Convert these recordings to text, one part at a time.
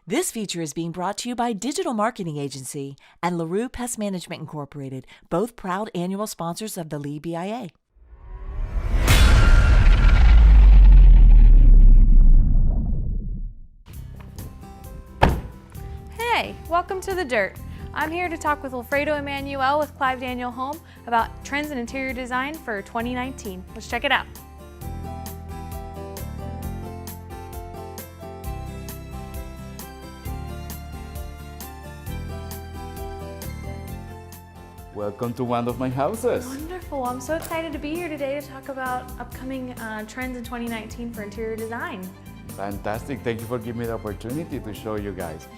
This feature is being brought to you by Digital Marketing Agency and LaRue Pest Management Incorporated, both proud annual sponsors of the Lee BIA. Hey, welcome to The Dirt. I'm here to talk with Wilfredo Emanuel with Clive Daniel Home about trends in interior design for 2019. Let's check it out. Welcome to one of my houses. Wonderful. I'm so excited to be here today to talk about upcoming trends in 2019 for interior design. Fantastic. Thank you for giving me the opportunity to show you guys.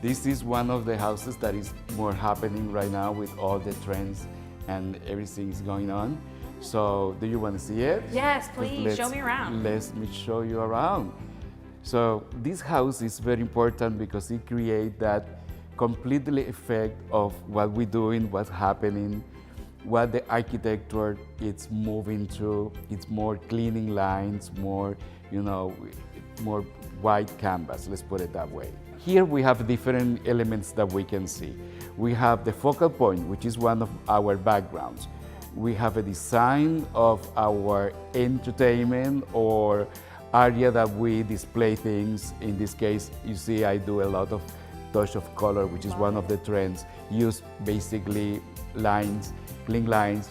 This is one of the houses that is more happening right now with all the trends and everything is going on. So do you want to see it? Yes, please. Show me around. Let me show you around. So this house is very important because it creates that completely effect of what we're doing, what's happening, what the architecture is moving to. It's more cleaning lines, more, more white canvas, let's put it that way. Here we have different elements that we can see. We have the focal point, which is one of our backgrounds. We have a design of our entertainment or area that we display things. In this case, you see I do a lot of touch of color, which is one of the trends. Use basically lines, clean lines,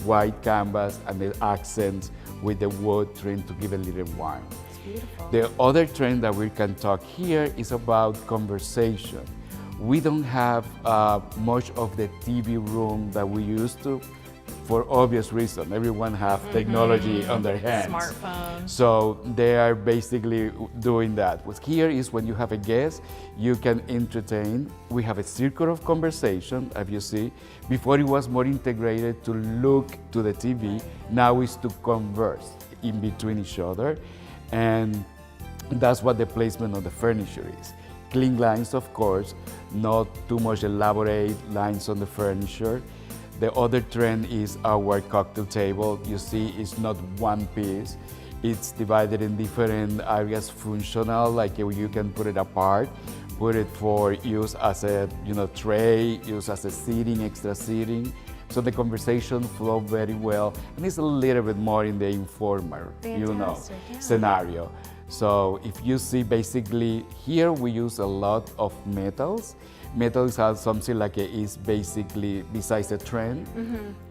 white canvas, and the accents with the wood trim to give a little warmth. It's beautiful. The other trend that we can talk here is about conversation. We don't have much of the TV room that we used to, for obvious reason. Everyone have technology on their hands. Smartphones. So they are basically doing that. What's here is when you have a guest, you can entertain. We have a circle of conversation, as you see. Before it was more integrated to look to the TV. Now it's to converse in between each other. And that's what the placement of the furniture is. Clean lines, of course, not too much elaborate lines on the furniture. The other trend is our cocktail table. You see, it's not one piece. It's divided in different areas, functional, like you can put it apart, put it for use as a tray, use as a seating, extra seating. So the conversation flow very well, and it's a little bit more in the informal, Yeah. scenario. So if you see, basically here we use a lot of metals. Metals are something like is basically, besides a trend,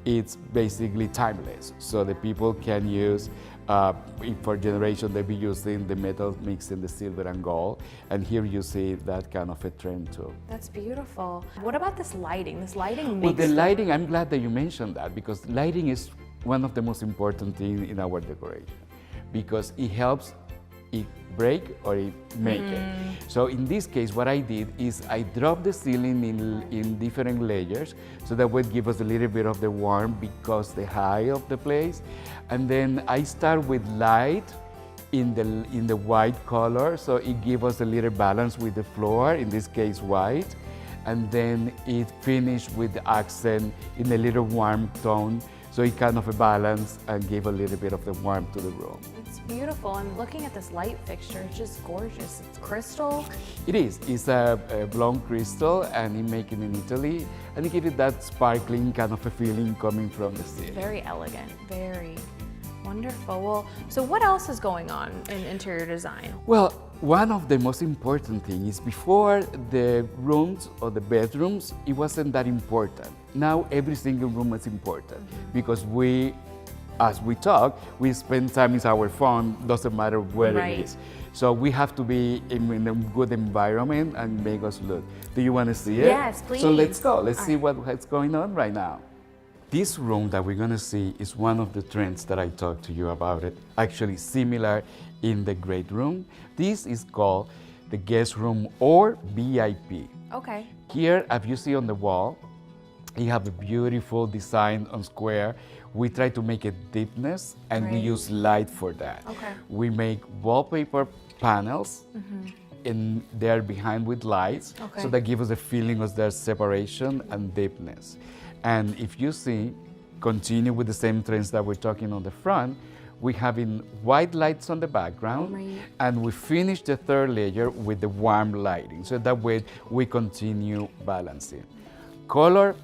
it's basically timeless. So the people can use, for generation, they'll be using the metal mixed in the silver and gold. And here you see that kind of a trend too. That's beautiful. What about this lighting? This lighting Well, makes the lighting, I'm glad that you mentioned that, because lighting is one of the most important things in our decoration, because it helps it break or it make it. So in this case, what I did is I dropped the ceiling in different layers, so that would give us a little bit of the warmth because the height of the place. And then I start with light in the white color, so it gives us a little balance with the floor, in this case white. And then it finished with the accent in a little warm tone, so it kind of a balance and gave a little bit of the warmth to the room. It's beautiful. I'm looking at this light fixture. It's just gorgeous. It's crystal. It is. It's a blonde crystal, and it made it in Italy, and it gives it that sparkling kind of a feeling coming from the city. Very elegant. Very wonderful. Well, so what else is going on in interior design? Well, one of the most important things is before the rooms or the bedrooms, it wasn't that important. Now every single room is important because as we talk, we spend time with our phone, doesn't matter where Right. it is. So we have to be in a good environment and make us look. Do you want to see it? Yes, please. So let's go. Let's All see what's going on right now. This room that we're going to see is one of the trends that I talked to you about it, actually similar in the great room. This is called the guest room or VIP. Okay. Here, as you see on the wall, you have a beautiful design on square. We try to make it deepness, and we Great. use light for that. Okay. We make wallpaper panels, and they're behind with lights, Okay. so that gives us a feeling of their separation and deepness. And if you see, continue with the same trends that we're talking on the front, we have in white lights on the background, Right. and we finish the third layer with the warm lighting. So that way we continue balancing. Color,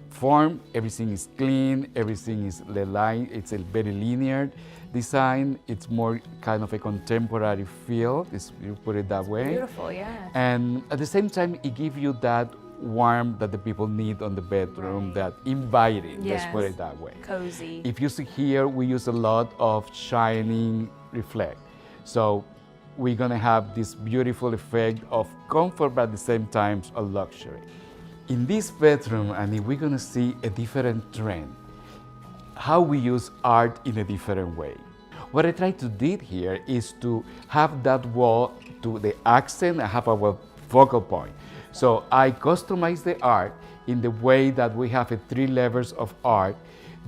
form, everything is clean, everything is line, it's a very linear design. It's more kind of a contemporary feel, you put it that way. Beautiful, yeah. And at the same time, it gives you that warmth that the people need on the bedroom, that inviting, let's put Yes. it that way. Cozy. If you see here, we use a lot of shining reflect. So we're gonna have this beautiful effect of comfort, but at the same time, a luxury. In this bedroom, Annie, we're gonna see a different trend, how we use art in a different way. What I try to do here is to have that wall to the accent and have our focal point. So I customize the art in the way that we have 3 levels of art,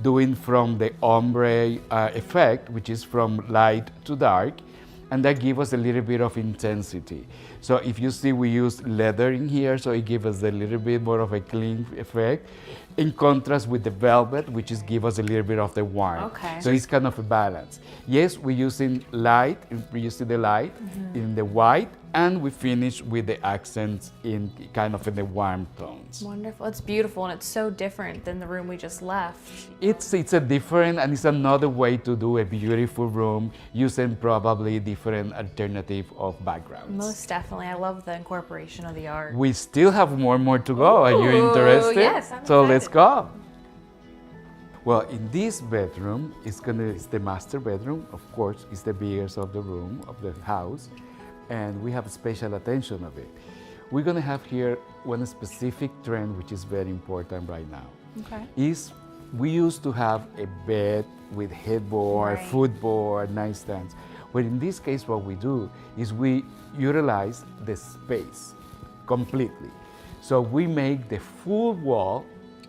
doing from the ombre effect, which is from light to dark, and that gives us a little bit of intensity. So if you see, we use leather in here, so it gives us a little bit more of a clean effect, in contrast with the velvet, which is give us a little bit of the warmth. Okay. So it's kind of a balance. Yes, we're using light, we're using the light in the white, and we finish with the accents in kind of in the warm tones. Wonderful. It's beautiful, and it's so different than the room we just left. It's a different, and it's another way to do a beautiful room using probably different alternative of backgrounds. Most definitely. I love the incorporation of the art. We still have more to go. Are you Ooh, interested? yes, I'm So let's excited. go. Well, in this bedroom, it's the master bedroom. Of course, it's the biggest of the room, of the house, and we have special attention of it. We're gonna have here one specific trend, which is very important right now. Okay. Is we used to have a bed with headboard, Right. footboard, nightstands. But in this case, what we do is we utilize the space completely. So we make the full wall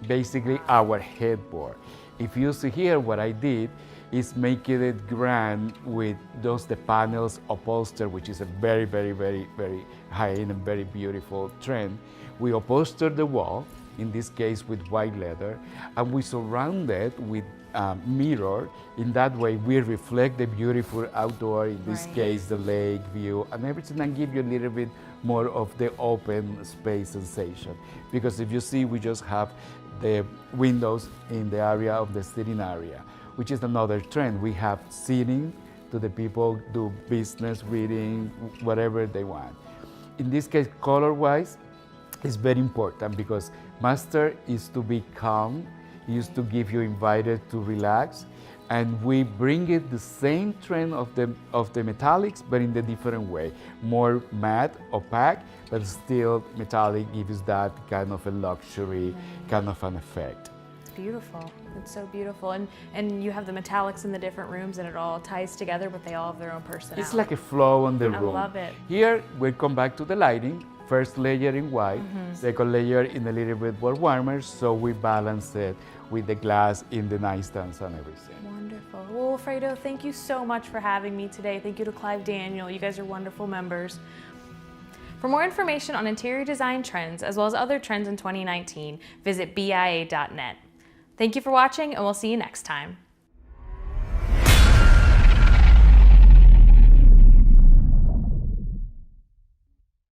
basically our headboard. If you see here, what I did is making it grand with the panels upholstered, which is a very, very, very, very high-end and very beautiful trend. We upholstered the wall, in this case with white leather, and we surround it with mirror. In that way, we reflect the beautiful outdoor, in this Right. case, the lake view and everything, and give you a little bit more of the open space sensation. Because if you see, we just have the windows in the area of the sitting area, which is another trend. We have seating to the people do business, reading, whatever they want. In this case, color-wise, it's very important because master is to be calm, is to give you invited to relax, and we bring it the same trend of the metallics, but in the different way. More matte, opaque, but still metallic gives that kind of a luxury, kind of an effect. It's beautiful. It's so beautiful. And you have the metallics in the different rooms, and it all ties together, but they all have their own personality. It's like a flow on the I room. love it. Here, we come back to the lighting. First layer in white, second layer in a little bit more warmer, so we balance it with the glass in the nightstands and everything. Wonderful. Well, Alfredo, thank you so much for having me today. Thank you to Clive Daniel. You guys are wonderful members. For more information on interior design trends, as well as other trends in 2019, visit BIA.net. Thank you for watching, and we'll see you next time.